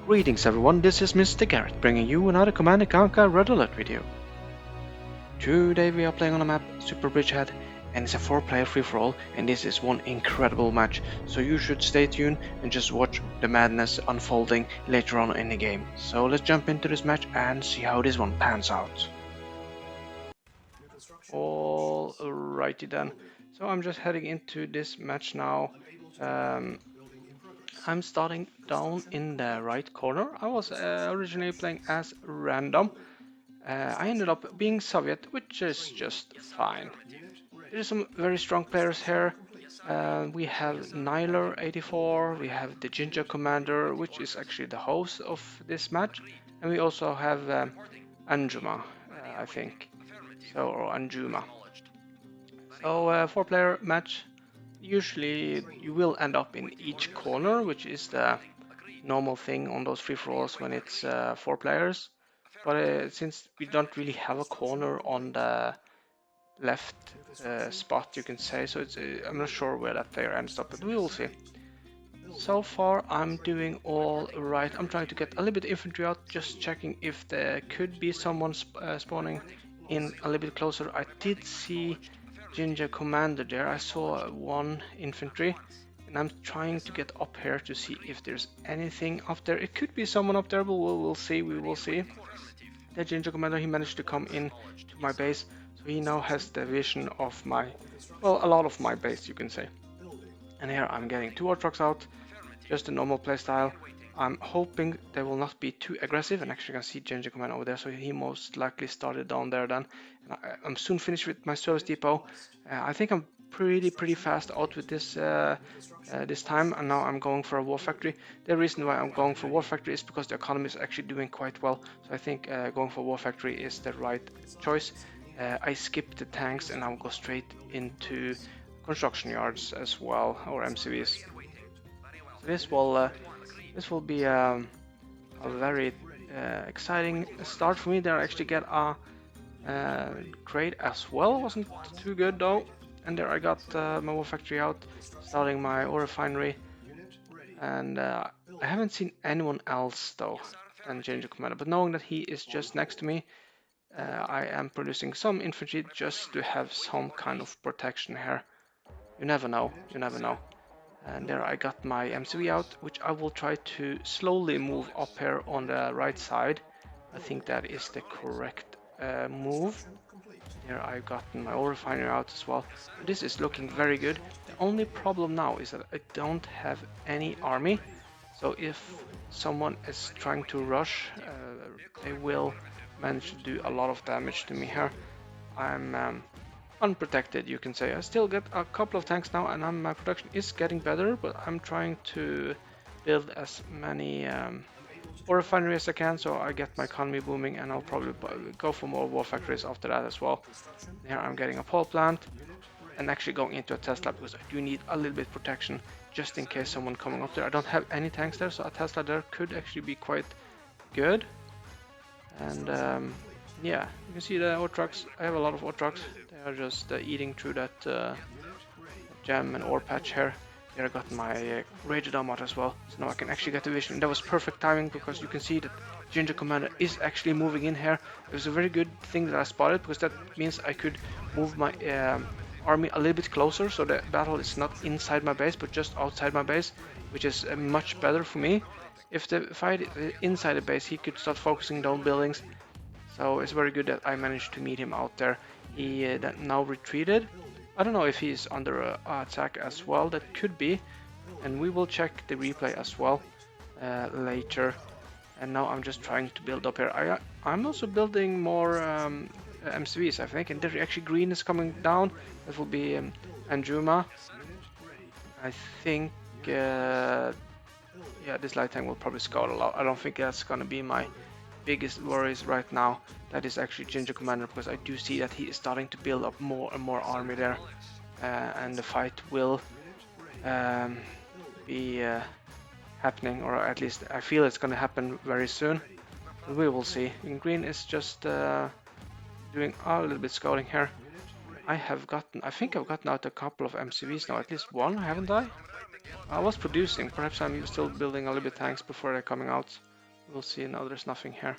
Greetings everyone, this is Mr. Garrett bringing you another Command & Conquer Red Alert video. Today we are playing on a map Super Bridgehead and it's a 4-player free-for-all and this is one incredible match, so you should stay tuned and just watch the madness unfolding later on in the game. So let's jump into this match and see how this one pans out. Alrighty then, so I'm just heading into this match now. I'm starting down in the right corner. I was originally playing as random. I ended up being Soviet, which is just fine. There's some very strong players here. We have Nyler84, we have the Ginger Commander, which is actually the host of this match, and we also have Anjuma, I think, or Anjuma. So 4-player match. Usually you will end up in each corner, which is the normal thing on those free-for-alls when it's 4 players. But since we don't really have a corner on the left spot, you can say, so I'm not sure where that player ends up, but we will see. So far I'm doing all right. I'm trying to get a little bit infantry out, just checking if there could be someone spawning in a little bit closer. I did see Ginger Commander there. I saw one infantry and I'm trying to get up here to see if there's anything up there. It could be someone up there, but we'll see. We will see. The Ginger Commander, he managed to come in to my base, so he now has the vision of my, well, a lot of my base, you can say. And here I'm getting 2 Orthodox out, just a normal playstyle. I'm hoping they will not be too aggressive, and actually I can see Ginger Commander over there, so he most likely started down there then. And I'm soon finished with my service depot. I think I'm pretty fast out with this this time, and now I'm going for a war factory. The reason why I'm going for war factory is because the economy is actually doing quite well, so I think going for war factory is the right choice. I skip the tanks and I'll go straight into construction yards as well, or MCVs. So this will be a very exciting start for me. There I actually get a grade as well. Wasn't too good though. And there I got my war factory out, starting my ore refinery. And I haven't seen anyone else though than Ginger Commander. But knowing that he is just next to me, I am producing some infantry just to have some kind of protection here. You never know, you never know. And there I got my MCV out, which I will try to slowly move up here on the right side. I think that is the correct move. There I've gotten my ore refinery out as well. This is looking very good. The only problem now is that I don't have any army. So if someone is trying to rush, they will manage to do a lot of damage to me here. I'm unprotected, you can say. I still get a couple of tanks now, and my production is getting better, but I'm trying to build as many ore refineries as I can, so I get my economy booming, and I'll probably go for more war factories after that as well. Here I'm getting a power plant, and actually going into a Tesla, because I do need a little bit of protection, just in case someone coming up there. I don't have any tanks there, so a Tesla there could actually be quite good. And yeah, you can see the ore trucks. I have a lot of ore trucks. They are just eating through that gem and ore patch here. Here I got my Rage Dome out as well, so now I can actually get the vision. And that was perfect timing, because you can see that Ginger Commander is actually moving in here. It was a very good thing that I spotted, because that means I could move my army a little bit closer, so the battle is not inside my base, but just outside my base, which is much better for me. If the fight is inside the base, he could start focusing down buildings. So it's very good that I managed to meet him out there. He now retreated. I don't know if he's under attack as well. That could be. And we will check the replay as well later. And now I'm just trying to build up here. I'm also building more MCVs, I think. And there actually green is coming down. That will be Anjuma. I think... yeah, this light tank will probably scout a lot. I don't think that's gonna be my biggest worries right now. That is actually Ginger Commander, because I do see that he is starting to build up more and more army there, and the fight will be happening, or at least I feel it's going to happen very soon. We will see. And green is just doing a little bit scouting here. I think I've gotten out a couple of MCVs now, at least one, haven't I? I was producing. Perhaps I'm still building a little bit tanks before they're coming out. We'll see. Now there's nothing here.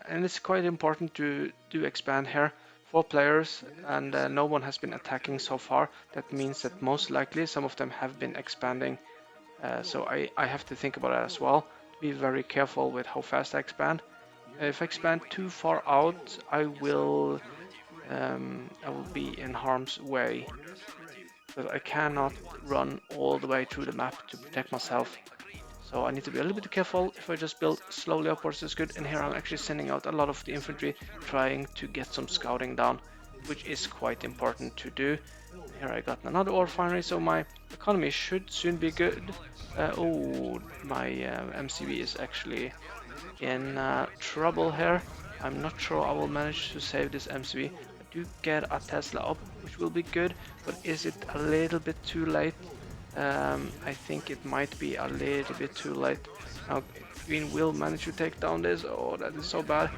And it's quite important to do expand here. 4 players and no one has been attacking so far. That means that most likely some of them have been expanding. So I have to think about that as well. Be very careful with how fast I expand. If I expand too far out, I will be in harm's way. But I cannot run all the way through the map to protect myself. So I need to be a little bit careful. If I just build slowly upwards, it's good. And here I'm actually sending out a lot of the infantry, trying to get some scouting down, which is quite important to do. Here I got another ore refinery, so my economy should soon be good. Oh, my MCV is actually in trouble here. I'm not sure I will manage to save this MCV. I do get a Tesla up, which will be good, but is it a little bit too late? I think it might be a little bit too late. Now, Green will manage to take down this. Oh, that is so bad.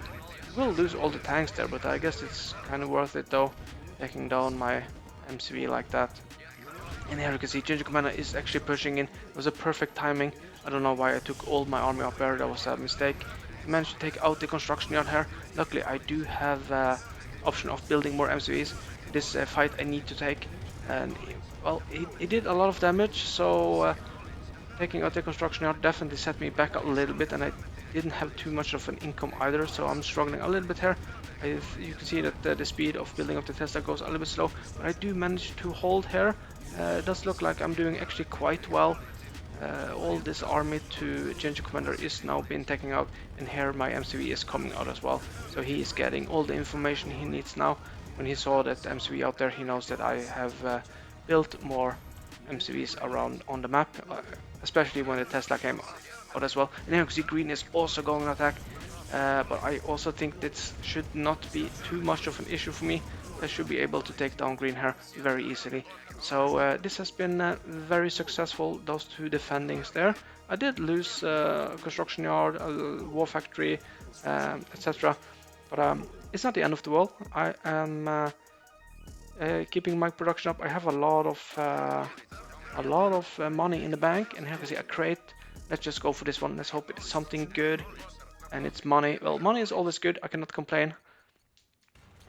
We'll lose all the tanks there, but I guess it's kind of worth it though, taking down my MCV like that. And here you can see Ginger Commander is actually pushing in. It was a perfect timing. I don't know why I took all my army up there. That was a mistake. He managed to take out the construction yard here. Luckily, I do have option of building more MCVs. This fight I need to take. And well, he did a lot of damage, so taking out the construction yard definitely set me back a little bit, and I didn't have too much of an income either, so I'm struggling a little bit here. You can see that the speed of building up the Tesla goes a little bit slow, but I do manage to hold here. It does look like I'm doing actually quite well. All this army to Ginger Commander is now being taken out, and here my MCV is coming out as well. So he is getting all the information he needs now. When he saw that MCV out there, he knows that I have built more MCVs around on the map, especially when the Tesla came out as well. And here you can see Green is also going to attack, but I also think this should not be too much of an issue for me. I should be able to take down Green here very easily. So this has been very successful, those 2 defendings there. I did lose construction yard, war factory, etc. But it's not the end of the world. I am keeping my production up. I have a lot of money in the bank, and here you can see a crate. Let's just go for this one. Let's hope it's something good. And it's money. Well, money is always good. I cannot complain.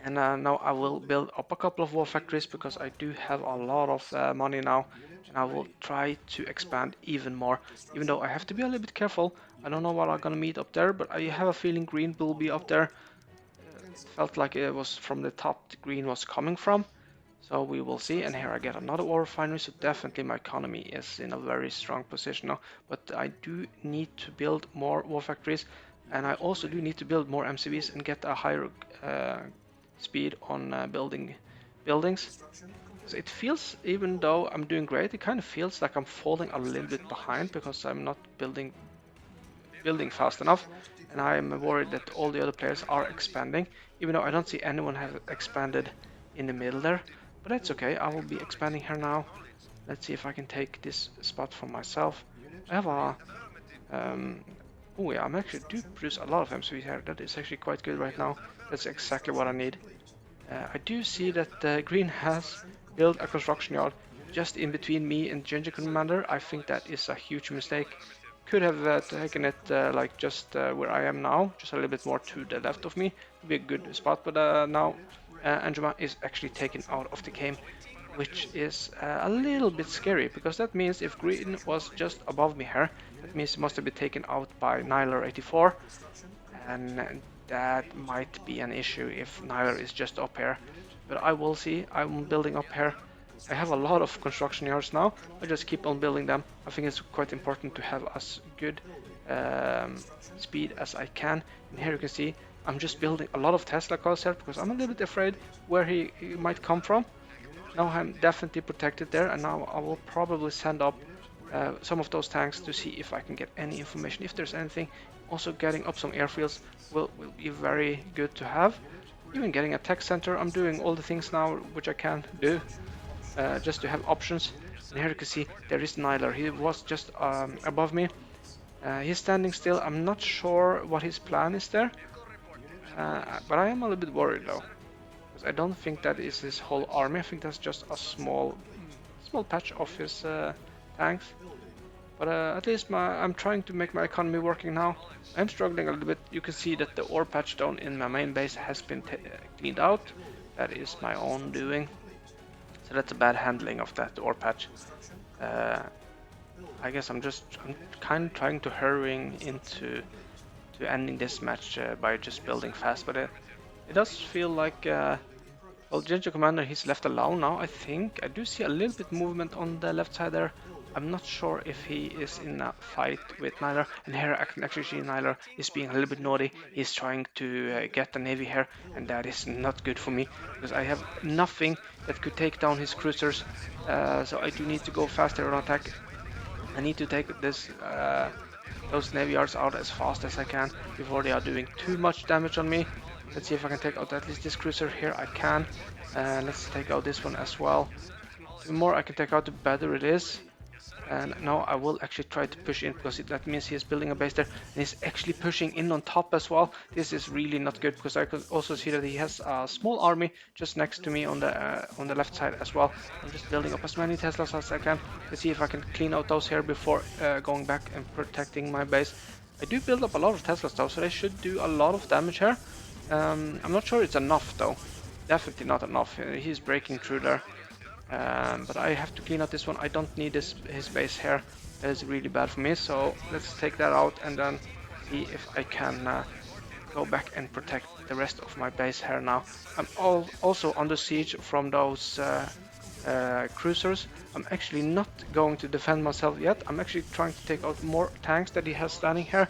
And now I will build up a couple of war factories because I do have a lot of money now. And I will try to expand even more. Even though I have to be a little bit careful. I don't know what I'm gonna meet up there, but I have a feeling Green will be up there. Felt like it was from the top the Green was coming from. So we will see, and here I get another ore refinery, so definitely my economy is in a very strong position now. But I do need to build more war factories, and I also do need to build more MCVs and get a higher speed on building buildings. So it feels, even though I'm doing great, it kind of feels like I'm falling a little bit behind because I'm not building fast enough, and I'm worried that all the other players are expanding, even though I don't see anyone have expanded in the middle there. But that's okay, I will be expanding here now. Let's see if I can take this spot for myself. I have a... oh yeah, I'm actually do produce a lot of MCVs here. That is actually quite good right now. That's exactly what I need. I do see that Green has built a construction yard just in between me and Ginger Commander. I think that is a huge mistake. Could have taken it like just where I am now, just a little bit more to the left of me. Would be a good spot, but now Anjuma is actually taken out of the game, which is a little bit scary, because that means if Green was just above me here, that means he must have been taken out by Nyler84, and that might be an issue if Nyler is just up here. But I will see. I'm building up here. I have a lot of construction yards now. I just keep on building them. I think it's quite important to have as good speed as I can. And here you can see I'm just building a lot of Tesla cars here because I'm a little bit afraid where he might come from. Now I'm definitely protected there, and now I will probably send up some of those tanks to see if I can get any information, if there's anything. Also getting up some airfields will be very good to have. Even getting a tech center. I'm doing all the things now which I can do just to have options. And here you can see there is Nyler. He was just above me. He's standing still. I'm not sure what his plan is there, but I am a little bit worried though, because I don't think that is his whole army. I think that's just a small patch of his tanks. But at least I'm trying to make my economy working now. I'm struggling a little bit. You can see that the ore patch down in my main base has been cleaned out. That is my own doing. So that's a bad handling of that ore patch. I guess I'm kind of trying to hurrying into ending this match by just building fast, but it does feel like well, Ginger Commander, he's left alone now, I think. I do see a little bit movement on the left side there. I'm not sure if he is in a fight with Nyler, and here I can actually see Nyler is being a little bit naughty. He's trying to get the Navy here, and that is not good for me, because I have nothing that could take down his cruisers, so I do need to go faster on attack. I need to take those Navy yards out as fast as I can before they are doing too much damage on me. Let's see if I can take out at least this cruiser here. I can. Let's take out this one as well. The more I can take out, the better it is. And now I will actually try to push in, because that means he is building a base there, and he's actually pushing in on top as well. This is really not good, because I could also see that he has a small army just next to me on the left side as well. I'm just building up as many Teslas as I can to see if I can clean out those here before going back and protecting my base. I do build up a lot of Teslas though, so they should do a lot of damage here. I'm not sure it's enough though. Definitely not enough. He's breaking through there. But I have to clean out this one. I don't need his base here. That is really bad for me. So let's take that out and then see if I can go back and protect the rest of my base here now. I'm also under siege from those cruisers. I'm actually not going to defend myself yet. I'm actually trying to take out more tanks that he has standing here.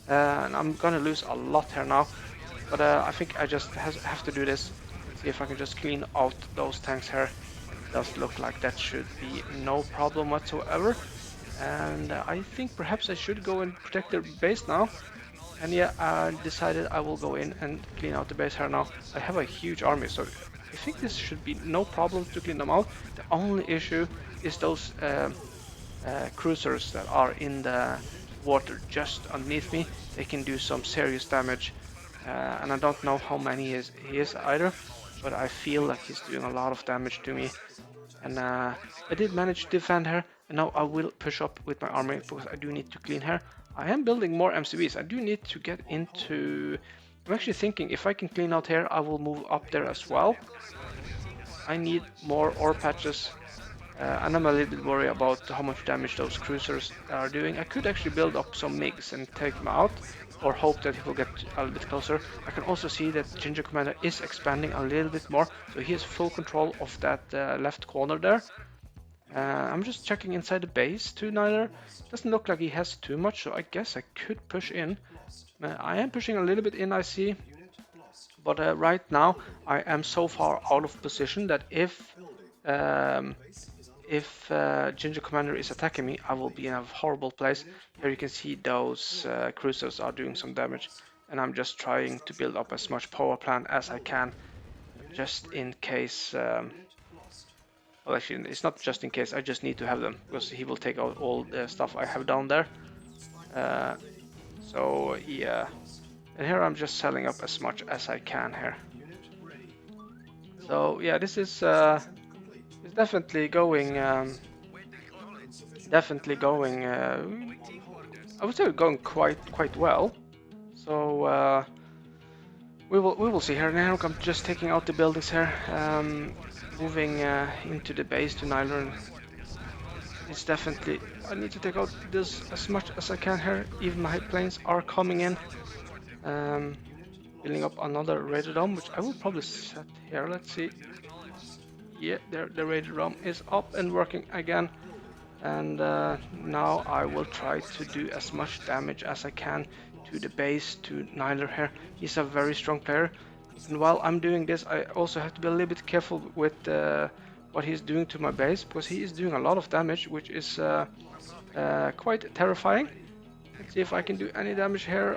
And I'm gonna lose a lot here now. But I think I just have to do this. See if I can just clean out those tanks here. Does look like that should be no problem whatsoever, and I think perhaps I should go and protect their base now. And yeah, I decided I will go in and clean out the base here now. I have a huge army, so I think this should be no problem to clean them out. The only issue is those cruisers that are in the water just underneath me. They can do some serious damage, and I don't know how many he is either, but I feel like he's doing a lot of damage to me. And I did manage to defend her, and now I will push up with my army because I do need to clean her. I am building more MCBs. I do need to get into... I'm actually thinking if I can clean out here, I will move up there as well. I need more ore patches, and I'm a little bit worried about how much damage those cruisers are doing. I could actually build up some MiGs and take them out, or hope that he will get a little bit closer. I can also see that Ginger Commander is expanding a little bit more, so he has full control of that left corner there. I'm just checking inside the base too, Nyler. Doesn't look like he has too much, so I guess I could push in. I am pushing a little bit in, I see. But right now, I am so far out of position that if Ginger Commander is attacking me, I will be in a horrible place. Here you can see those cruisers are doing some damage, and I'm just trying to build up as much power plant as I can, just in case. Well, actually, it's not just in case. I just need to have them because he will take out all the stuff I have down there. So yeah, and here I'm just selling up as much as I can here. So yeah, this is. It's definitely going. I would say going quite well. So we will see here. Now I'm just taking out the buildings here, moving into the base to Nylon. It's definitely. I need to take out this as much as I can here. Even my planes are coming in. Building up another radar dome, which I will probably set here. Let's see. Yeah, there, the radar dome is up and working again. And now I will try to do as much damage as I can to the base, to Nyler here. He's a very strong player. And while I'm doing this, I also have to be a little bit careful with what he's doing to my base, because he is doing a lot of damage, which is quite terrifying. Let's see if I can do any damage here.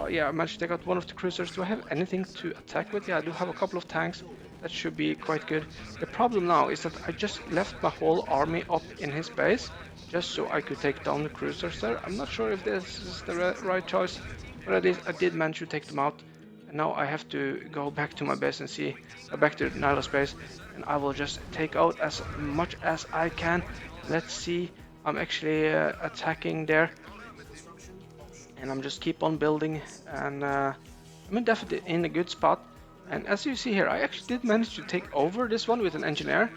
Yeah, I managed to take out one of the cruisers. Do I have anything to attack with? Yeah, I do have a couple of tanks. That should be quite good. The problem now is that I just left my whole army up in his base, just so I could take down the cruisers there. I'm not sure if this is the right choice, but at least I did manage to take them out. And now I have to go back to my base and see, back to Nyla's base, and I will just take out as much as I can. Let's see I'm actually attacking there, and I'm just keep on building, and I'm definitely in a good spot. And as you see here, I actually did manage to take over this one with an engineer,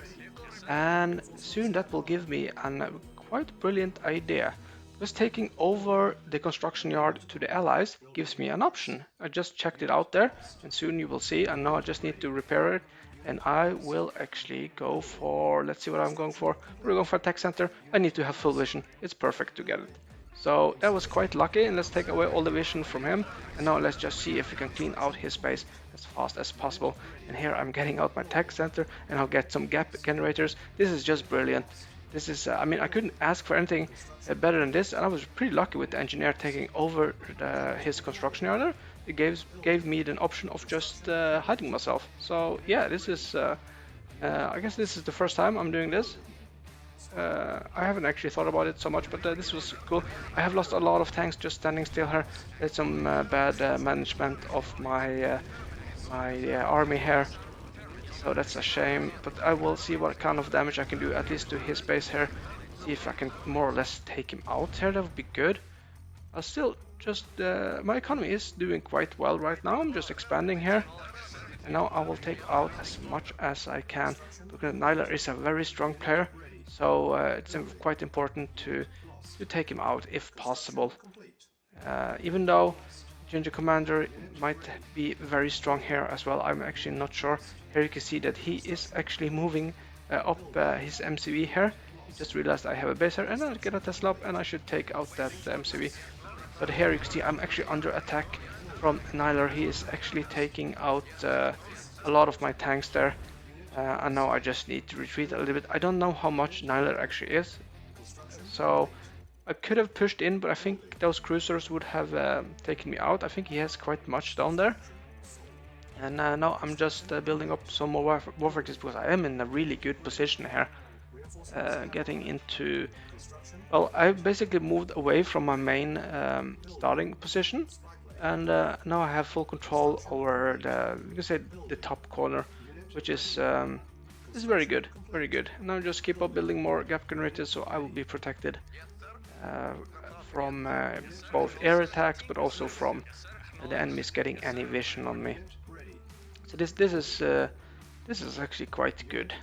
and soon that will give me a quite brilliant idea. Because taking over the construction yard to the allies gives me an option. I just checked it out there, and soon you will see, and now I just need to repair it, and I will actually go for, let's see what I'm going for. We're going for a tech center. I need to have full vision. It's perfect to get it. So that was quite lucky, and let's take away all the vision from him, and now let's just see if we can clean out his base as fast as possible. And here I'm getting out my tech center, and I'll get some gap generators. This is just brilliant. This is, I mean, I couldn't ask for anything better than this, and I was pretty lucky with the engineer taking over his construction yard there. It gave me the option of just hiding myself. So yeah, this is, I guess this is the first time I'm doing this. I haven't actually thought about it so much, but this was cool. I have lost a lot of tanks just standing still here. There's some bad management of my army here, so that's a shame. But I will see what kind of damage I can do, at least to his base here. See if I can more or less take him out here. That would be good. I'll still just my economy is doing quite well right now. I'm just expanding here. And now I will take out as much as I can, because Nyla is a very strong player, so it's quite important to take him out if possible. Even though Ginger Commander might be very strong here as well, I'm actually not sure. Here you can see that he is actually moving up his MCV here. He just realized I have a base here, and I'll get a Tesla up, and I should take out that MCV. But here you can see I'm actually under attack from Nyler. He is actually taking out a lot of my tanks there, and now I just need to retreat a little bit. I don't know how much Nyler actually is, so I could have pushed in, but I think those cruisers would have taken me out. I think he has quite much down there. And now I'm just building up some more war factories, because I am in a really good position here. Getting into, well, I basically moved away from my main starting position, and now I have full control over you can say the top corner, which is very good, very good. Now just keep up building more gap generators, so I will be protected from both air attacks, but also from the enemies getting any vision on me. So this is actually quite good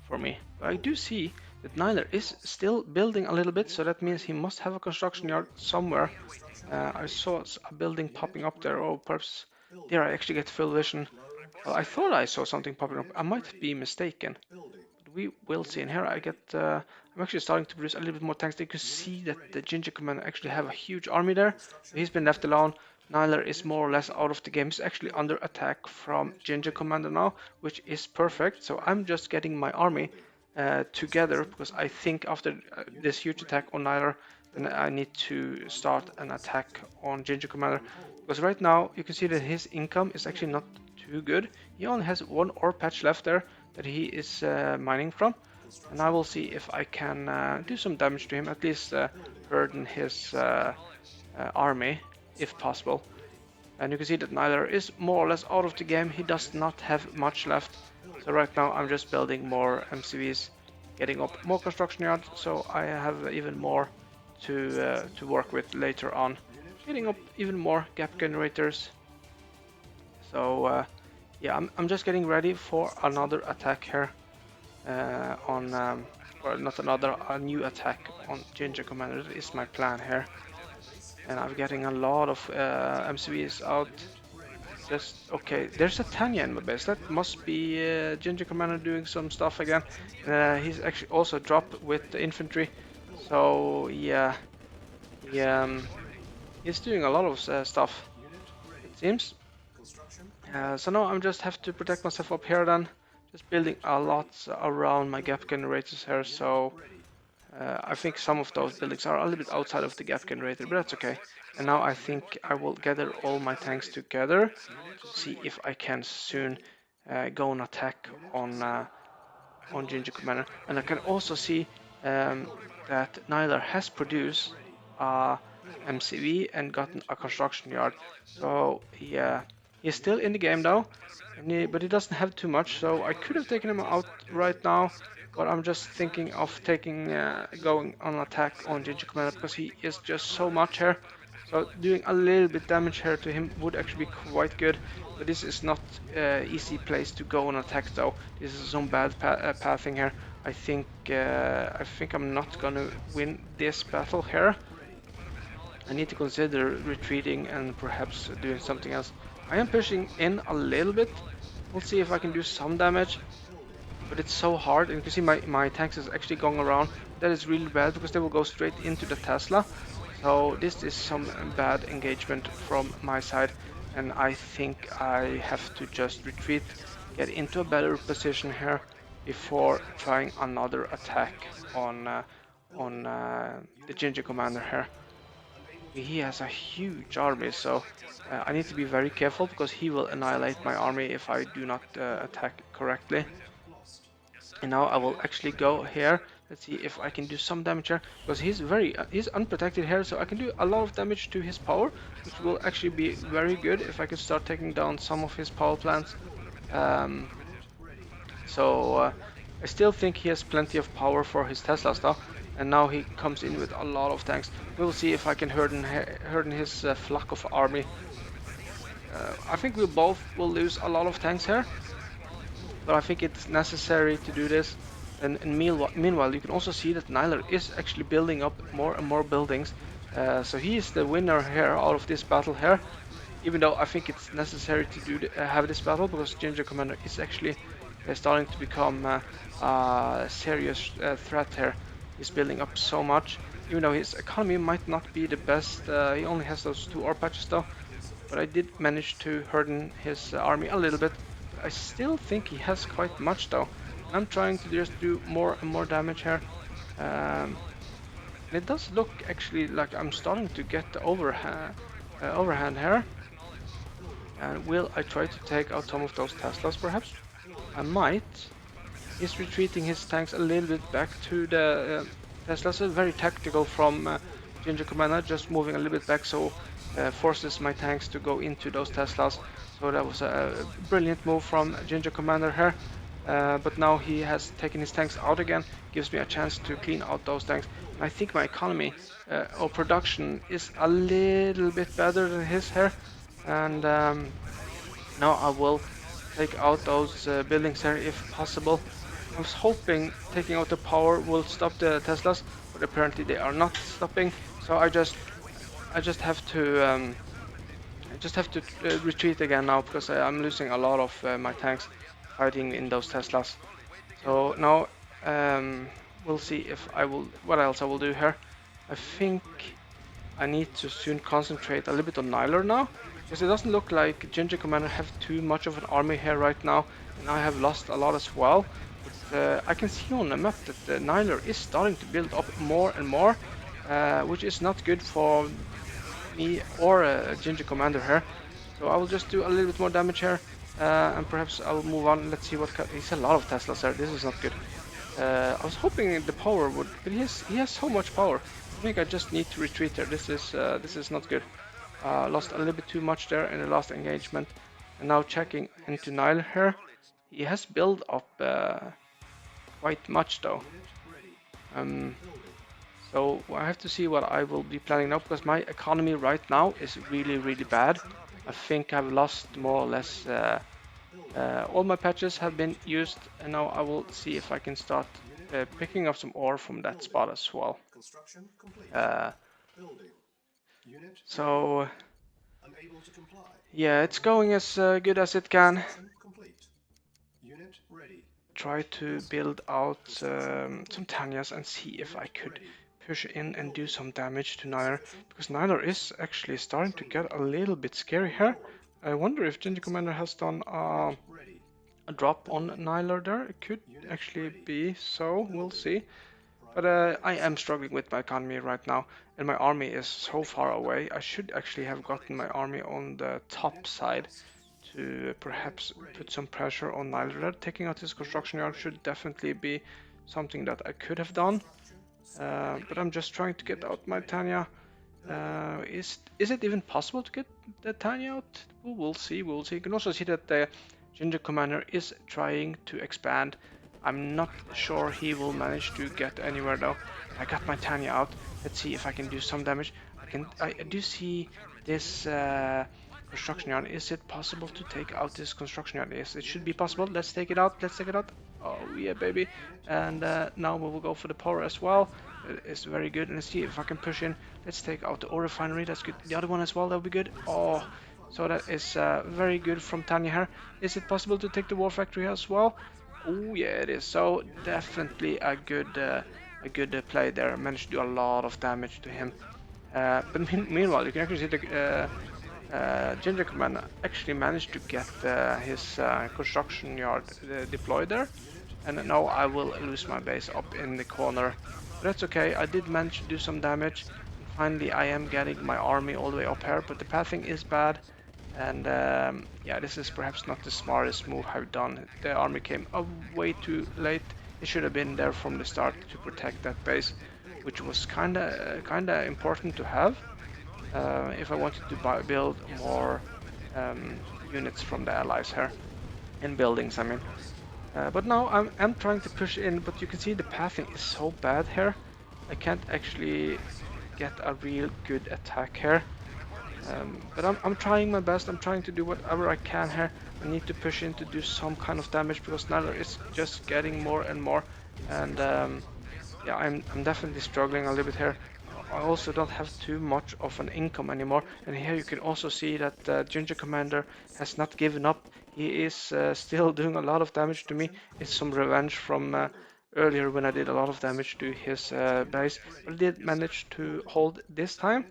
for me. But I do see that Nyler is still building a little bit, so that means he must have a construction yard somewhere. I saw a building popping up there, or perhaps there I actually get full vision. Well, I thought I saw something popping up. I might be mistaken. But we will see. And here I get, I'm actually starting to produce a little bit more tanks. You can see that the Ginger Commander actually have a huge army there. He's been left alone. Nyler is more or less out of the game. He's actually under attack from Ginger Commander now, which is perfect. So I'm just getting my army together, because I think after this huge attack on Nyler, then I need to start an attack on Ginger Commander. Because right now you can see that his income is actually not too good. He only has one ore patch left there that he is mining from. And I will see if I can do some damage to him, at least burden his army, if possible. And you can see that Nyler is more or less out of the game. He does not have much left. So right now I'm just building more MCVs, getting up more construction yards, so I have even more to work with later on. Getting up even more gap generators. So yeah, I'm just getting ready for another attack here or not another, a new attack on Ginger Commander. That is my plan here. And I'm getting a lot of MCVs out. Just okay. There's a Tanya in my base. That must be Ginger Commander doing some stuff again. He's actually also dropped with the infantry. So yeah, he's doing a lot of stuff, it seems. So now I'm just have to protect myself up here then. Just building a lot around my gap generators here. So I think some of those buildings are a little bit outside of the gap generator, but that's okay. And now I think I will gather all my tanks together to see if I can soon go and attack on Ginger Commander. And I can also see that Nyler has produced a MCV and gotten a construction yard. So yeah, he's still in the game though, but he doesn't have too much. So I could have taken him out right now. but I'm just thinking of going on attack on Ginger Commander because he is just so much here. So doing a little bit damage here to him would actually be quite good. But this is not easy place to go on attack though. This is some bad pathing here. I think I'm not gonna win this battle here. I need to consider retreating and perhaps doing something else. I am pushing in a little bit. We'll see if I can do some damage. But it's so hard, and you can see my tanks is actually going around. That is really bad because they will go straight into the Tesla. So this is some bad engagement from my side, and I think I have to just retreat, get into a better position here before trying another attack on the Ginger Commander here. He has a huge army, so I need to be very careful because he will annihilate my army if I do not attack correctly. And now I will actually go here. Let's see if I can do some damage here, because he's unprotected here, so I can do a lot of damage to his power, which will actually be very good if I can start taking down some of his power plants. Um, so I still think he has plenty of power for his Teslas though, and now he comes in with a lot of tanks. We'll see if I can harden his flock of army. I think we both will lose a lot of tanks here, but I think it's necessary to do this. And meanwhile, you can also see that Nyler is actually building up more and more buildings. So he is the winner here out of this battle here. Even though I think it's necessary to have this battle because Ginger Commander is actually starting to become a serious threat here. He's building up so much. Even though his economy might not be the best, he only has those 2 ore patches though. But I did manage to harden his army a little bit. I still think he has quite much though. I'm trying to just do more and more damage here. It does look actually like I'm starting to get the overhand here. And will I try to take out some of those Teslas perhaps? I might. He's retreating his tanks a little bit back to the Teslas. Very tactical from Ginger Commander, just moving a little bit back so forces my tanks to go into those Teslas. So that was a brilliant move from Ginger Commander here. But now he has taken his tanks out again, gives me a chance to clean out those tanks. And I think my economy or production is a little bit better than his here. And now I will take out those buildings here if possible. I was hoping taking out the power will stop the Teslas, but apparently they are not stopping. So I just have to retreat again now because I'm losing a lot of my tanks fighting in those Teslas. So now we'll see if what else I will do here. I think I need to soon concentrate a little bit on Nyler now, because it doesn't look like Ginger Commander have too much of an army here right now, and I have lost a lot as well. But I can see on the map that Nyler is starting to build up more and more, which is not good for me or Ginger Commander here. So I will just do a little bit more damage here, and perhaps I will move on. Let's see what he's a lot of Teslas here. This is not good. I was hoping the power would, but he has so much power. I think I just need to retreat there. This is not good. Lost a little bit too much there in the last engagement. And now checking into Nile here. He has built up quite much though. So I have to see what I will be planning now, because my economy right now is really bad. I think I've lost more or less all my patches have been used, and now I will see if I can start picking up some ore from that spot as well. So yeah, it's going as good as it can. Try to build out some Tanyas and see if I could push in and do some damage to Nyler, because Nyler is actually starting to get a little bit scary here. I wonder if Ginger Commander has done a drop on Nyler there. It could actually be so, we'll see. But I am struggling with my economy right now, and my army is so far away. I should actually have gotten my army on the top side to perhaps put some pressure on Nyler. Taking out his construction yard should definitely be something that I could have done. But I'm just trying to get out my Tanya. Is it even possible to get the Tanya out? We'll see. You can also see that the Ginger Commander is trying to expand. I'm not sure he will manage to get anywhere though. I got my Tanya out. Let's see if I can do some damage. I do see this construction yard. Is it possible to take out this construction yard? Yes, it should be possible. Let's take it out. Let's take it out. Oh yeah, baby. And now we will go for the power as well. It's very good. And let's see if I can push in. Let's take out the ore refinery. That's good. The other one as well. That'll be good. Oh, so that is very good from Tanya here. Is it possible to take the war factory as well? Oh yeah, it is. So definitely a good play there. I managed to do a lot of damage to him. But meanwhile, you can actually see the Ginger Command actually managed to get his construction yard deployed there. And now I will lose my base up in the corner. But that's okay, I did manage to do some damage. And finally I am getting my army all the way up here, but the pathing is bad. And yeah, this is perhaps not the smartest move I've done. The army came way too late. It should have been there from the start to protect that base, which was kinda important to have if I wanted to build more units from the allies here, in buildings I mean. But now I'm trying to push in, but you can see the pathing is so bad here. I can't actually get a real good attack here. But I'm trying my best. I'm trying to do whatever I can here. I need to push in to do some kind of damage because Nyler is just getting more and more. And yeah, I'm definitely struggling a little bit here. I also don't have too much of an income anymore. And here you can also see that Ginger Commander has not given up. He is still doing a lot of damage to me. It's some revenge from earlier when I did a lot of damage to his base. But I did manage to hold this time.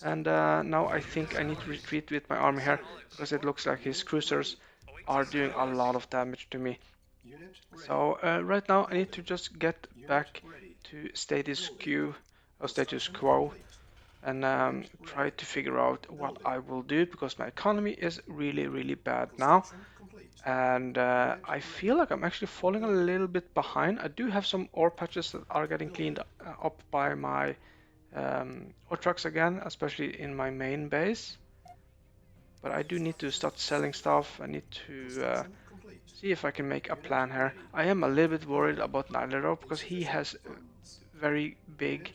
And now I think I need to retreat with my army here because it looks like his cruisers are doing a lot of damage to me. So right now I need to just get back to status quo and try to figure out what I will do because my economy is really bad now. And I feel like I'm actually falling a little bit behind. I do have some ore patches that are getting cleaned up by my ore trucks again, especially in my main base. But I do need to start selling stuff. I need to see if I can make a plan here. I am a little bit worried about Nylero because he has very big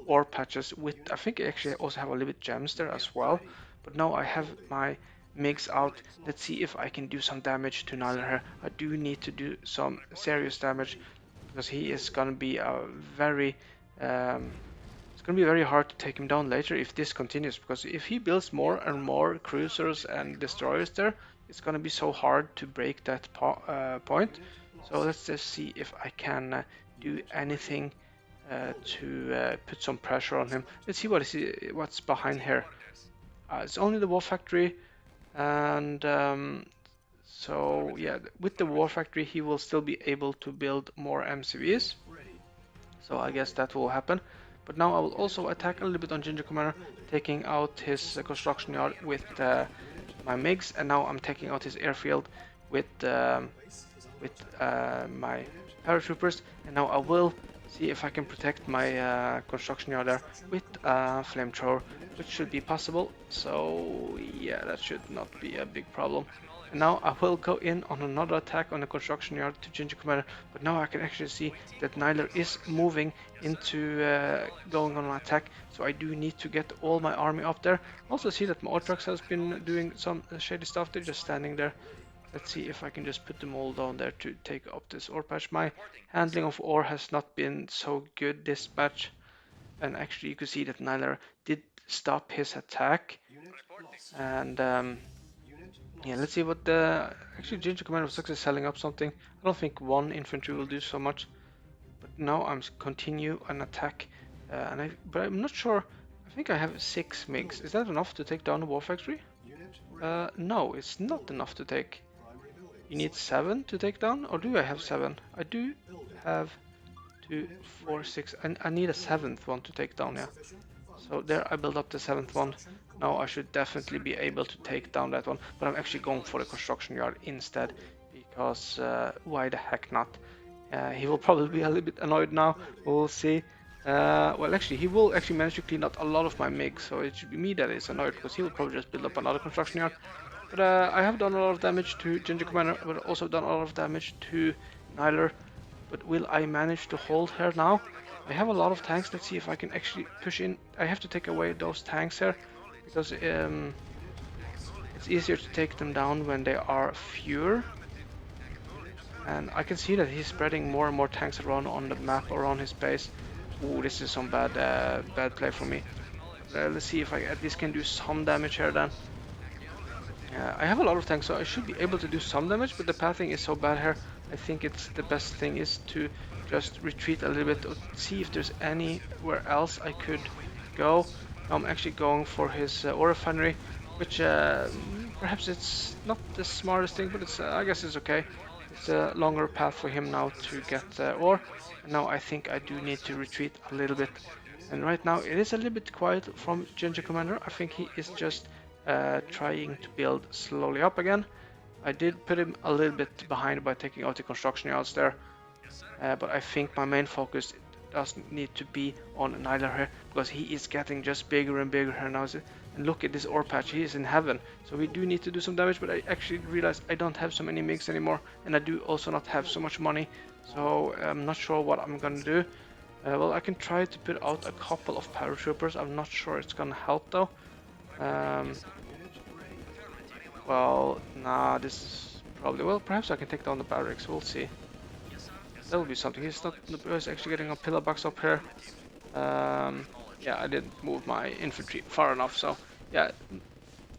ore patches with, I think I actually also have a little bit gems there as well. But now I have my MiGs out. Let's see if I can do some damage to Nyler here. I do need to do some serious damage because he is gonna be a very it's going to be very hard to take him down later if this continues, because if he builds more and more cruisers and destroyers there, it's going to be so hard to break that point. So let's just see if I can do anything to put some pressure on him. Let's see what's behind here. It's only the war factory, and so yeah, with the war factory he will still be able to build more MCVs. So I guess that will happen. But now I will also attack a little bit on Ginger Commander, taking out his construction yard with my MiGs, and now I'm taking out his airfield with my paratroopers. And now I will see if I can protect my construction yard there with flamethrower, which should be possible. So yeah, that should not be a big problem. And now I will go in on another attack on the construction yard to Ginger Commander, but now I can actually see that Nyler is moving into going on an attack, so I do need to get all my army up there. Also see that my Ortrax has been doing some shady stuff, they're just standing there. Let's see if I can just put them all down there to take up this ore patch. My handling of ore has not been so good this match, and actually you can see that Nyler did stop his attack. And yeah, let's see what the... Actually, Ginger Commander of Success is selling up something. I don't think one infantry will do so much. But now I'm continue an attack. But I'm not sure. I think I have 6 MiGs. Is that enough to take down the war factory? No, it's not enough to take. You need 7 to take down? Or do I have 7? I do have 2, 4, 6. I need a 7th one to take down, yeah. So there I build up the 7th one. Now I should definitely be able to take down that one, but I'm actually going for the construction yard instead, because why the heck not? He will probably be a little bit annoyed now, we'll see. Well, actually, he will actually manage to clean out a lot of my MiG, so it should be me that is annoyed, because he will probably just build up another construction yard. But I have done a lot of damage to Ginger Commander, but also done a lot of damage to Nyler. But will I manage to hold her now? I have a lot of tanks. Let's see if I can actually push in. I have to take away those tanks here because it's easier to take them down when they are fewer. And I can see that he's spreading more and more tanks around on the map around his base. Ooh, this is some bad play for me. Let's see if I at least can do some damage here then. I have a lot of tanks, so I should be able to do some damage, but the pathing is so bad here. I think it's the best thing is to just retreat a little bit or see if there's anywhere else I could go. I'm actually going for his ore refinery, which perhaps it's not the smartest thing, but it's I guess it's okay. It's a longer path for him now to get ore. And now I think I do need to retreat a little bit. And right now it is a little bit quiet from Ginger Commander. I think he is just trying to build slowly up again. I did put him a little bit behind by taking out the construction yards there, but I think my main focus does need to be on Nyler here, because he is getting just bigger and bigger here now. And look at this ore patch, he is in heaven. So we do need to do some damage, but I actually realized I don't have so many MiGs anymore, and I do also not have so much money, so I'm not sure what I'm gonna do. Well, I can try to put out a couple of paratroopers. I'm not sure it's gonna help though. Well, nah, this is probably... Well, perhaps I can take down the barracks, we'll see. That will be something. He's actually getting a pillar box up here. Yeah, I didn't move my infantry far enough, so yeah, it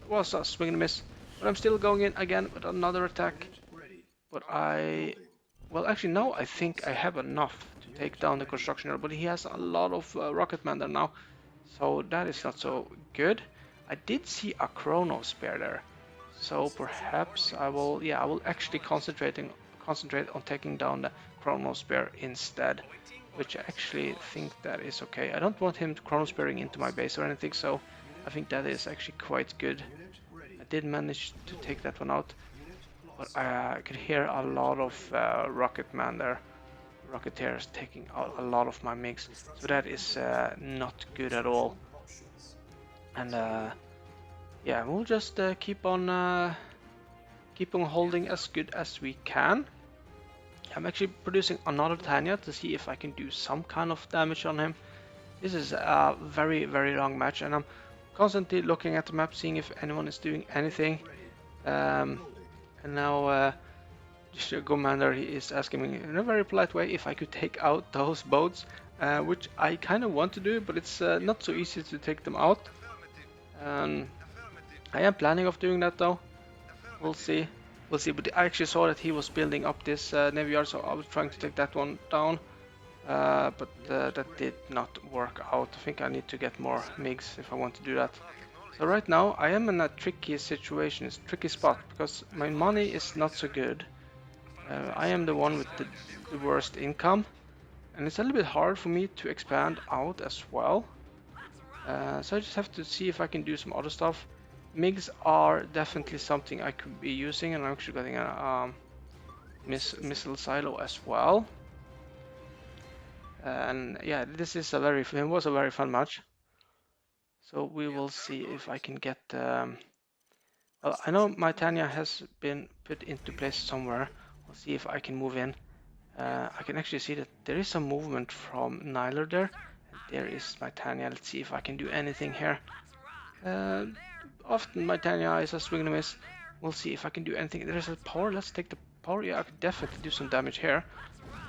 was a swing and a miss. But I'm still going in again with another attack. But well, actually, now I think I have enough to take down the construction yard, but he has a lot of rocketmen there now, so that is not so good. I did see a chrono spare there, so perhaps I will, yeah, I will actually concentrate on taking down the chrono spare instead, which I actually think that is okay. I don't want him chrono sparing into my base or anything, so I think that is actually quite good. I did manage to take that one out. But I could hear a lot of rocketmen there, rocketeers taking out a lot of my MiGs, so that is not good at all. And yeah, we'll just keep on holding as good as we can. I'm actually producing another Tanya to see if I can do some kind of damage on him. This is a very, very long match, and I'm constantly looking at the map, seeing if anyone is doing anything. And now the commander, he is asking me in a very polite way if I could take out those boats, which I kind of want to do, but it's not so easy to take them out. I am planning of doing that though. We'll see. We'll see. But I actually saw that he was building up this navy yard, so I was trying to take that one down. But that did not work out. I think I need to get more MiGs if I want to do that. So right now I am in a tricky situation, it's a tricky spot, because my money is not so good. I am the one with the worst income, and it's a little bit hard for me to expand out as well. So I just have to see if I can do some other stuff. MiGs are definitely something I could be using, and I'm actually getting a missile silo as well. And yeah, this is it was a very fun match. So we will see if I can get... well, I know my Tanya has been put into place somewhere. I'll see if I can move in. I can actually see that there is some movement from Nyler there. And there is my Tanya. Let's see if I can do anything here. Often my Tanya is a swing and a miss. We'll see if I can do anything. There's a power. Let's take the power. Yeah, I could definitely do some damage here.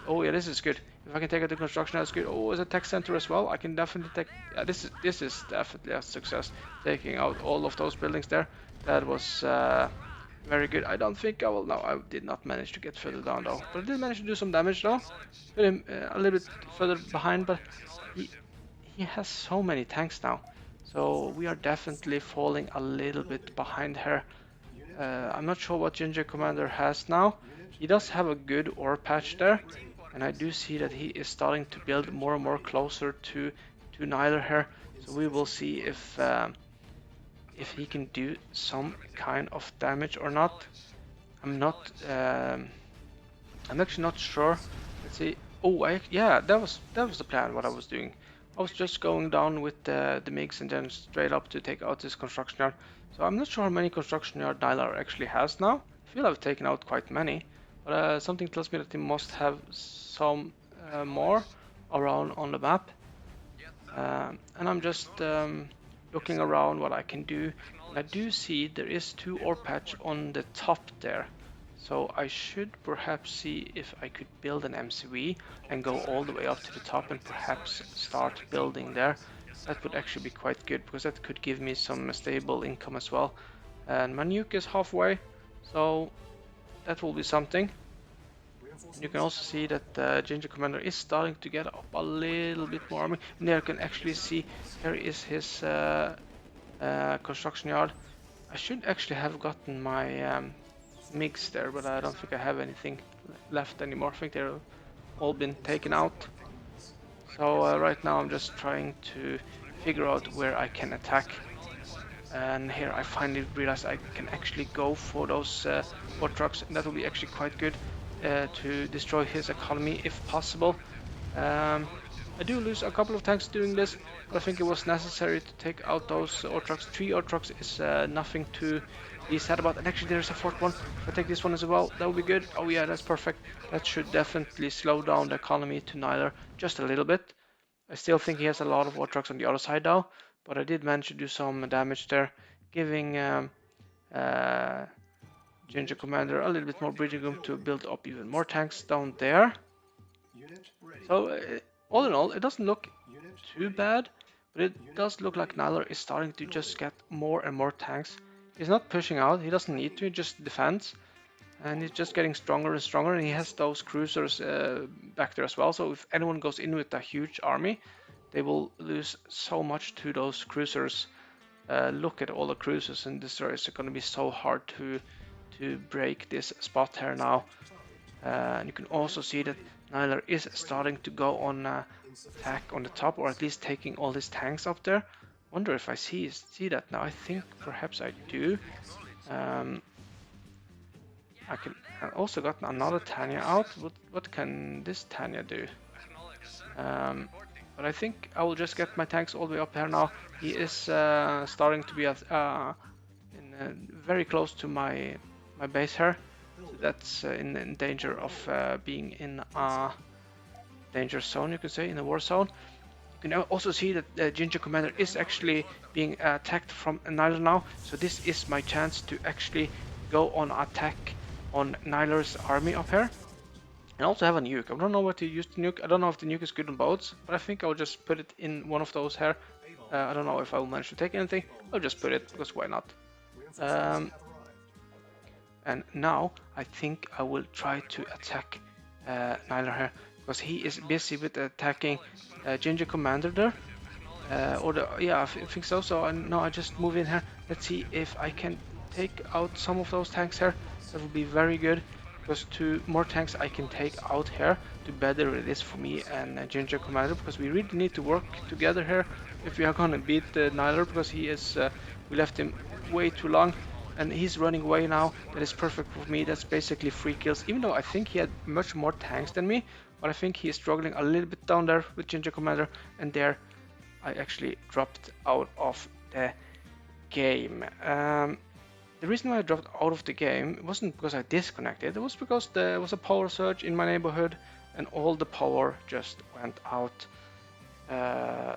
Oh yeah, this is good. If I can take out the construction, that's good. Oh, it's a tech center as well. I can definitely take... Yeah, this is definitely a success. Taking out all of those buildings there. That was very good. I don't think I will... No, I did not manage to get further down though. But I did manage to do some damage though. Put him a little bit further behind, but he has so many tanks now. So we are definitely falling a little bit behind here. I'm not sure what Ginger Commander has now. He does have a good ore patch there, and I do see that he is starting to build more and more closer to Nyler here. So we will see if he can do some kind of damage or not. I'm actually not sure. Let's see. Oh, yeah, that was the plan. What I was doing I was just going down with the MiGs and then straight up to take out this construction yard. So I'm not sure how many construction yard Nylar actually has now. I feel I've taken out quite many, but something tells me that he must have some more around on the map. And I'm just looking around what I can do. And I do see there is 2 ore patch on the top there. So I should perhaps see if I could build an MCV and go all the way up to the top and perhaps start building there. That would actually be quite good because that could give me some stable income as well. And my nuke is halfway, so that will be something. You can also see that the Ginger Commander is starting to get up a little bit more army. And there you can actually see here is his construction yard. I should actually have gotten my MiGs there, but I don't think I have anything left anymore. I think they're all been taken out. So right now I'm just trying to figure out where I can attack. And here I finally realized I can actually go for those war trucks, and that will be actually quite good to destroy his economy if possible. I do lose a couple of tanks doing this, but I think it was necessary to take out those ore trucks. 3 ore trucks is nothing to be sad about. And actually there's a 4th one. If I take this one as well, that will be good. Oh yeah, that's perfect. That should definitely slow down the economy to Nyler just a little bit. I still think he has a lot of ore trucks on the other side though, but I did manage to do some damage there, giving Ginger Commander a little bit more breathing room to build up even more tanks down there. So all in all, it doesn't look too bad, but it does look like Nyler is starting to just get more and more tanks. He's not pushing out, he doesn't need to, he just defends. And he's just getting stronger and stronger, and he has those cruisers back there as well. So if anyone goes in with a huge army, they will lose so much to those cruisers. Look at all the cruisers and destroyers. It's going to be so hard to break this spot here now. And you can also see that Nyler is starting to go on attack on the top, or at least taking all his tanks up there. Wonder if I see that now. I think perhaps I do. I also got another Tanya out. What can this Tanya do? But I think I will just get my tanks all the way up here now. He is starting to be very close to my base here. So that's in danger of being in a danger zone, you could say, in a war zone. You can also see that the Ginger Commander is actually being attacked from Nyler now. So this is my chance to actually go on attack on Nyler's army up here. And also have a nuke. I don't know what to use the nuke. I don't know if the nuke is good on boats, but I think I'll just put it in one of those here. I don't know if I will manage to take anything. I'll just put it, because why not? And now I think I will try to attack Nyler here, because he is busy with attacking Ginger Commander there. Yeah, I think so. So now I just move in here. Let's see if I can take out some of those tanks here. That would be very good, because 2 more tanks I can take out here, to better it is for me and Ginger Commander, because we really need to work together here if we are gonna beat Nyler, because he is we left him way too long and he's running away now. That is perfect for me. That's basically 3 kills, even though I think he had much more tanks than me, but I think he is struggling a little bit down there with Ginger Commander, and there I actually dropped out of the game. The reason why I dropped out of the game wasn't because I disconnected, it was because there was a power surge in my neighborhood and all the power just went out.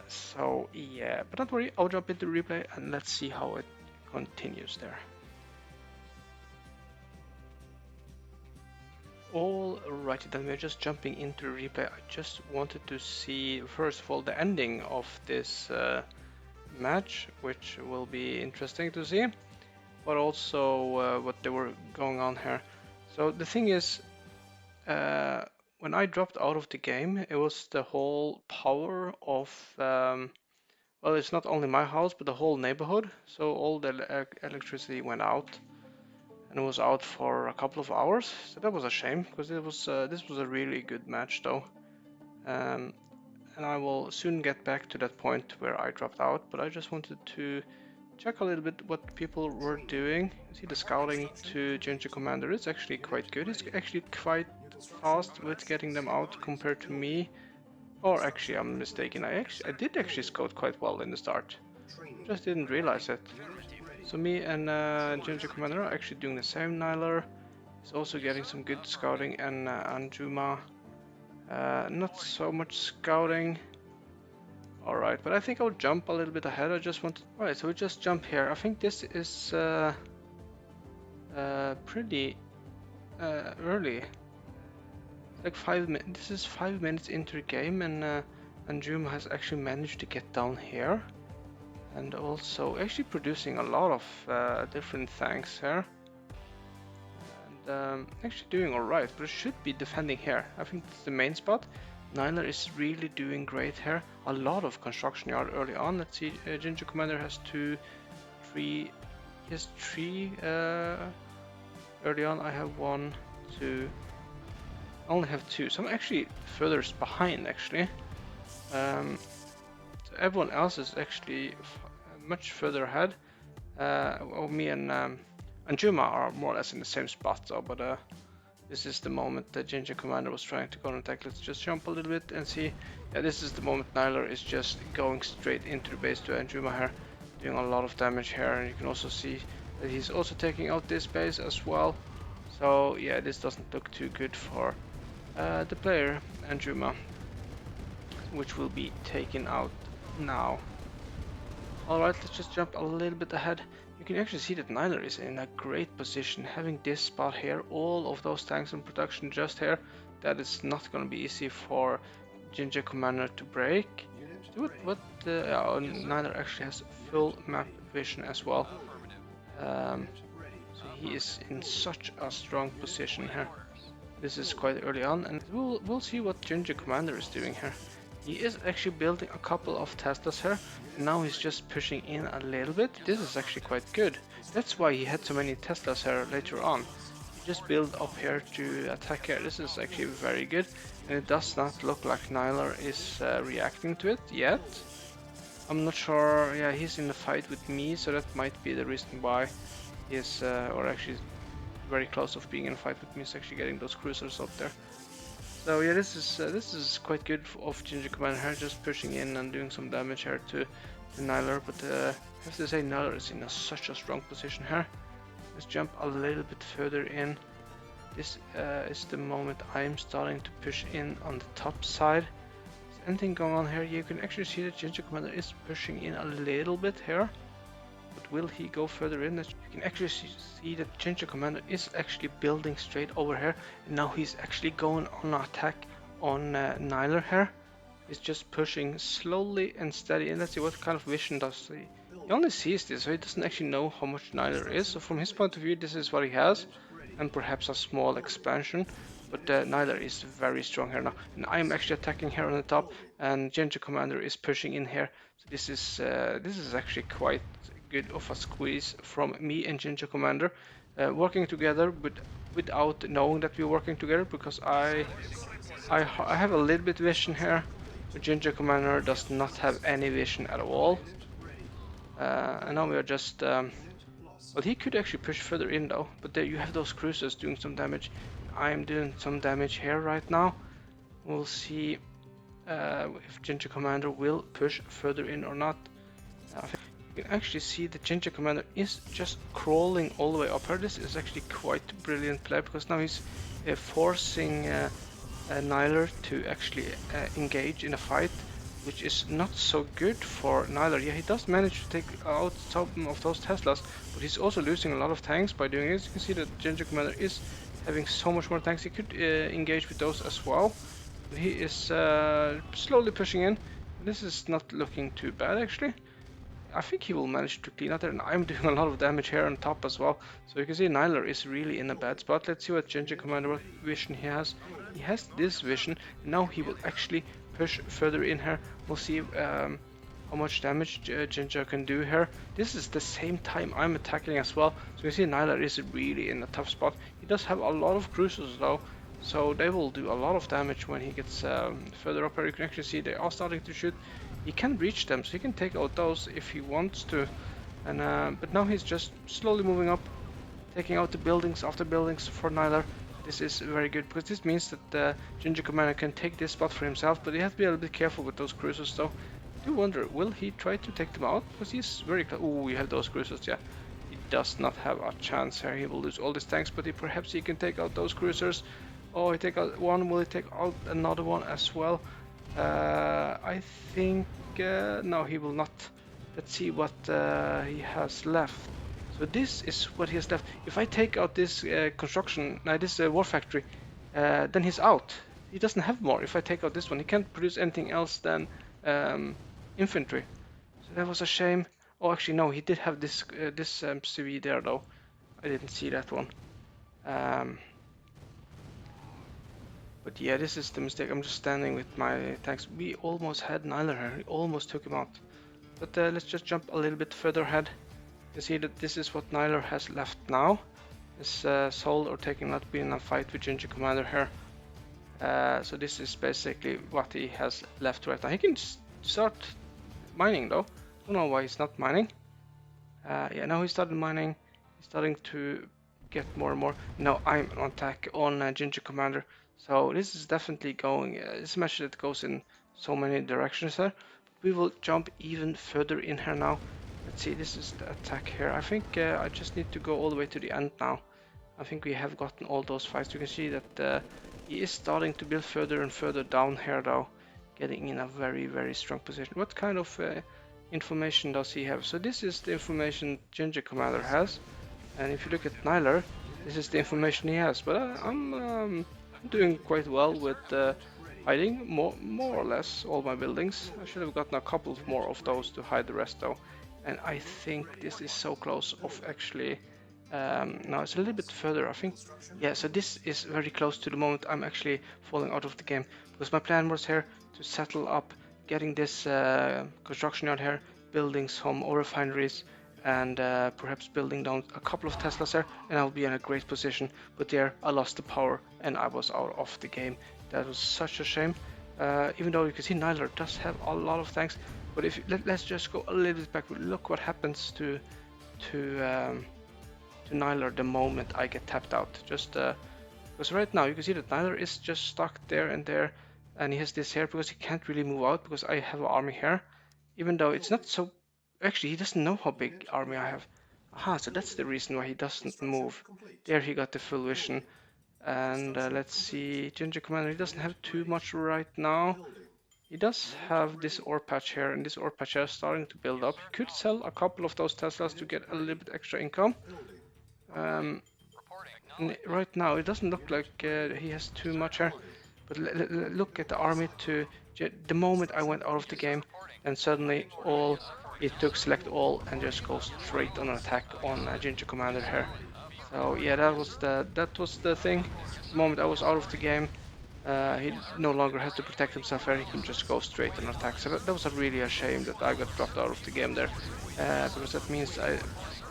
So yeah, but don't worry, I'll jump into replay and let's see how it continues there. Alrighty, then we're just jumping into the replay. I just wanted to see, first of all, the ending of this match, which will be interesting to see, but also what they were going on here. So the thing is, when I dropped out of the game, it was the whole power of, well, it's not only my house, but the whole neighborhood. So all the electricity went out, and it was out for a couple of hours. So that was a shame, because it was this was a really good match though. And I will soon get back to that point where I dropped out, but I just wanted to check a little bit what people were doing. You see the scouting to Ginger Commander is actually quite good. It's actually quite fast with getting them out compared to me. Or actually, I'm mistaken. I did actually scout quite well in the start. Just didn't realize it. So me and Ginger Commander are actually doing the same. Nyler is also getting some good scouting, and Anjuma not so much scouting. Alright, but I think I'll jump a little bit ahead. I just want to... Alright, so we just jump here. I think this is pretty early. Like 5 minutes. This is 5 minutes into the game, and Anjuma has actually managed to get down here. And also actually producing a lot of different things here. And actually doing alright, but it should be defending here. I think it's the main spot. Nyler is really doing great here. A lot of construction yard early on. Let's see, Ginger Commander has 2, 3. He has 3 early on. I have 1, 2. I only have 2, so I'm actually further behind actually. So everyone else is actually much further ahead. Well, me and Anjuma are more or less in the same spot though, but this is the moment that Ginger Commander was trying to go and attack. Let's just jump a little bit and see. Yeah, this is the moment Nyler is just going straight into the base to Anjuma here, doing a lot of damage here, and you can also see that he's also taking out this base as well. So yeah, this doesn't look too good for the player Anjuma, which will be taken out now. Alright, let's just jump a little bit ahead. You can actually see that Nyler is in a great position, having this spot here, all of those tanks in production just here. That is not going to be easy for Ginger Commander to break. Nyler actually has full map vision as well. So he is in such a strong position here. This is quite early on, and we'll see what Ginger Commander is doing here. He is actually building a couple of Teslas here, and now he's just pushing in a little bit. This is actually quite good. That's why he had so many Teslas here later on. He just built up here to attack here. This is actually very good, and it does not look like Nyler is reacting to it yet. I'm not sure. Yeah, he's in a fight with me, so that might be the reason why he is, or actually very close of being in a fight with me. Is actually getting those cruisers up there. So yeah, this is quite good of Ginger Commander here, just pushing in and doing some damage here to Nyler. But I have to say, Nyler is in such a strong position here. Let's jump a little bit further in. This is the moment I'm starting to push in on the top side. Is anything going on here? You can actually see that Ginger Commander is pushing in a little bit here. But will he go further in? You can actually see that Ginger Commander is actually building straight over here, and now he's actually going on an attack on Nyler here. He's just pushing slowly and steady, and let's see what kind of vision does he. He only sees this, so he doesn't actually know how much Nyler is. So from his point of view, this is what he has, and perhaps a small expansion. But Nyler is very strong here now, and I'm actually attacking here on the top, and Ginger Commander is pushing in here. So this is actually quite good of a squeeze from me and Ginger Commander, working together without knowing that we're working together, because I have a little bit vision here, but Ginger Commander does not have any vision at all. And now we are just well, he could actually push further in though, but there you have those cruisers doing some damage. I'm doing some damage here right now. We'll see if Ginger Commander will push further in or not. I think you can actually see the Ginger Commander is just crawling all the way up here. This is actually quite brilliant play, because now he's forcing Nyler to actually engage in a fight, which is not so good for Nyler. Yeah, he does manage to take out some of those Teslas, but he's also losing a lot of tanks by doing this. You can see that Ginger Commander is having so much more tanks. He could engage with those as well, but he is slowly pushing in. This is not looking too bad actually. I think he will manage to clean out there, and I'm doing a lot of damage here on top as well. So you can see Nyler is really in a bad spot. Let's see what Ginger Commander, what vision he has. He has this vision, and now he will actually push further in here. We'll see how much damage Ginger can do here. This is the same time I'm attacking as well. So you see Nyler is really in a tough spot. He does have a lot of cruisers though, so they will do a lot of damage when he gets further up here. You can actually see they are starting to shoot. He can reach them, so he can take out those if he wants to. And but now he's just slowly moving up, taking out the buildings after buildings for Nyler. This is very good because this means that the Ginger Commander can take this spot for himself, but he has to be a little bit careful with those cruisers though. I do wonder, will he try to take them out? Because he's very close. Oh, we have those cruisers, yeah. He does not have a chance here. He will lose all these tanks, but perhaps he can take out those cruisers. Oh, he take out one. Will he take out another one as well? I think no, he will not. Let's see what he has left. So this is what he has left. If I take out this construction, this war factory, then he's out. He doesn't have more. If I take out this one, he can't produce anything else than infantry. So that was a shame. Oh, actually, no, he did have this CV there though. I didn't see that one. But yeah, this is the mistake. I'm just standing with my tanks. We almost had Nyler here. We almost took him out. But let's just jump a little bit further ahead. You see that this is what Nyler has left now. Is sold or taken, not been in a fight with Ginger Commander here. So this is basically what he has left right now. He can start mining though. Don't know why he's not mining. Yeah, now he started mining. He's starting to get more and more. Now I'm on attack on Ginger Commander. So this is definitely going. It's a match that goes in so many directions there. We will jump even further in here now. Let's see, this is the attack here. I think I just need to go all the way to the end now. I think we have gotten all those fights. You can see that he is starting to build further and further down here though. Getting in a very, very strong position. What kind of information does he have? So this is the information Ginger Commander has. And if you look at Nyler, this is the information he has. But I'm doing quite well with hiding more or less all my buildings. I should have gotten a couple more of those to hide the rest though. And I think this is so close of actually. Now it's a little bit further, I think. Yeah, so this is very close to the moment I'm actually falling out of the game. Because my plan was here to settle up, getting this construction yard here, building some ore refineries, and perhaps building down a couple of Teslas here, and I'll be in a great position. But there, I lost the power, and I was out of the game. That was such a shame. Even though you can see Nyler does have a lot of tanks, but if let's just go a little bit back. Look what happens to Nyler the moment I get tapped out. Just because right now you can see that Nyler is just stuck there, and he has this here because he can't really move out because I have an army here, even though it's not so. Actually, he doesn't know how big army I have. Aha, so that's the reason why he doesn't move. There he got the full vision. And let's see, Ginger Commander, he doesn't have too much right now. He does have this ore patch here, and this ore patch here is starting to build up. He could sell a couple of those Teslas to get a little bit extra income. Right now, it doesn't look like he has too much here. But look at the army the moment I went out of the game, and suddenly it took select all and just go straight on an attack on Ginger Commander here. So yeah, that was the thing. The moment I was out of the game, he no longer has to protect himself here. He can just go straight on attack. So that was really a shame that I got dropped out of the game there, because that means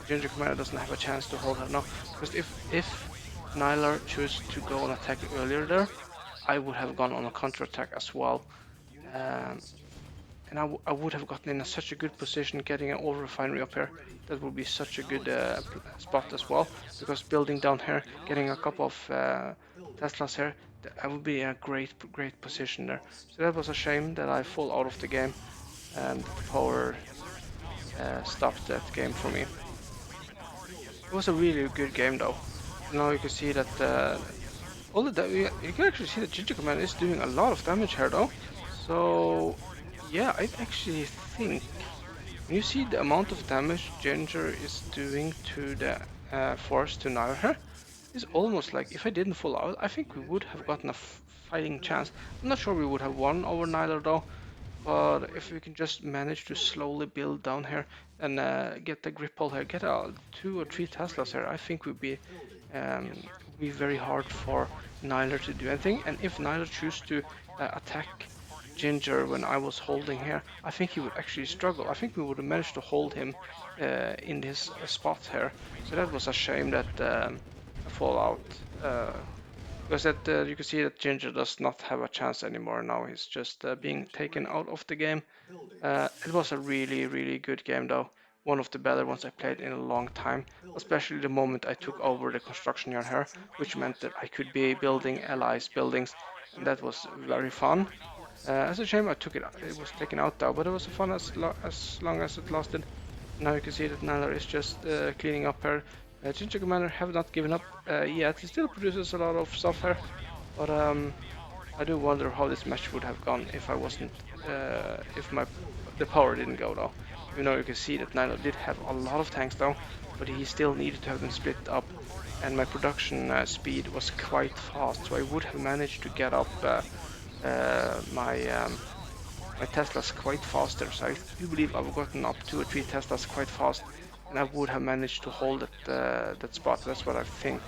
Ginger Commander doesn't have a chance to hold her now. Because if Nylar chose to go on attack earlier there, I would have gone on a counter-attack as well. And I would have gotten in such a good position getting an oil refinery up here. That would be such a good spot as well. Because building down here, getting a couple of Teslas here, that would be a great position there. So that was a shame that I fall out of the game and the power stopped that game for me. It was a really good game though. Now you can see that you can actually see that Ginger Command is doing a lot of damage here though. So yeah, I actually think when you see the amount of damage Ginger is doing to the force to Nyla here, it's almost like if I didn't fall out, I think we would have gotten a fighting chance. I'm not sure we would have won over Nyla though, but if we can just manage to slowly build down here and get the grip hold here, get 2 or 3 Teslas here, I think would be very hard for Nyla to do anything. And if Nyla chooses to attack Ginger when I was holding here, I think he would actually struggle. I think we would have managed to hold him in this spot here. So that was a shame that fallout. Because that you can see that Ginger does not have a chance anymore now. He's just being taken out of the game. It was a really good game though. one of the better ones I played in a long time, especially the moment I took over the construction yard here, which meant that I could be building allies buildings, and that was very fun. It's a shame it was taken out though, but it was fun as long as it lasted. Now you can see that Nala is just cleaning up here. Ginger Commander have not given up yet. He still produces a lot of stuff here, but I do wonder how this match would have gone if I wasn't, if the power didn't go though. Even though you can see that Nilo did have a lot of tanks though, but he still needed to have them split up, and my production speed was quite fast, so I would have managed to get up my Teslas quite faster. So I do believe I've gotten up 2 or 3 Teslas quite fast, and I would have managed to hold that spot. That's what I think.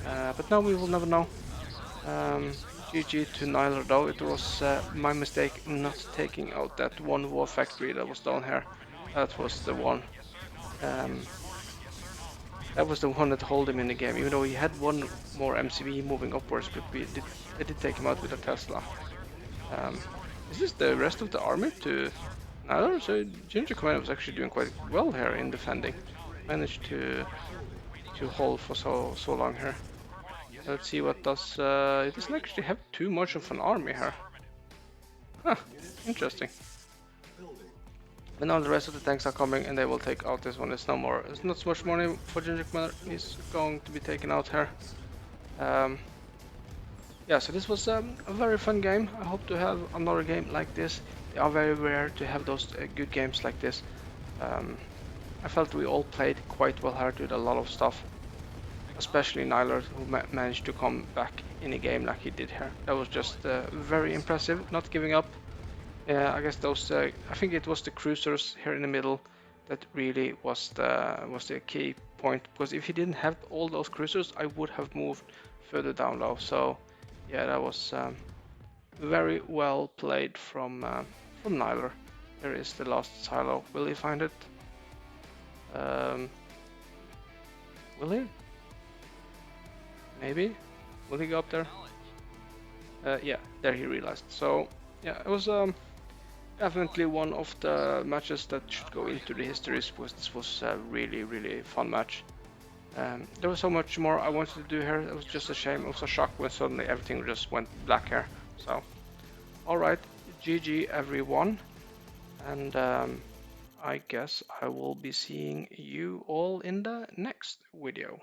But now we will never know. GG to Nyler though, it was my mistake not taking out that one war factory that was down here. That was the one. Um, that was the one that held him in the game, even though he had one more MCV moving upwards, but I did take him out with a Tesla. Um, is this the rest of the army to Nyler? So Ginger Commander was actually doing quite well here in defending. Managed to hold for so long here. Let's see what does. It doesn't actually have too much of an army here. Huh, interesting. But now the rest of the tanks are coming and they will take out this one. There's not so much money for Ginger Commander. He's going to be taken out here. Yeah, so this was a very fun game. I hope to have another game like this. They are very rare to have those good games like this. I felt we all played quite well here, did a lot of stuff. Especially Nyler, who managed to come back in a game like he did here. That was just very impressive, not giving up. I guess those, I think it was the cruisers here in the middle that really was the key point, because if he didn't have all those cruisers, I would have moved further down low. So yeah, that was very well played from Nyler. There is the last silo. Will he find it? Will he? Maybe? Will he go up there? Yeah, there he realized. So yeah, it was definitely one of the matches that should go into the histories, because this was a really fun match. There was so much more I wanted to do here. It was just a shame. It was a shock when suddenly everything just went black here. So, alright, GG everyone. And I guess I will be seeing you all in the next video.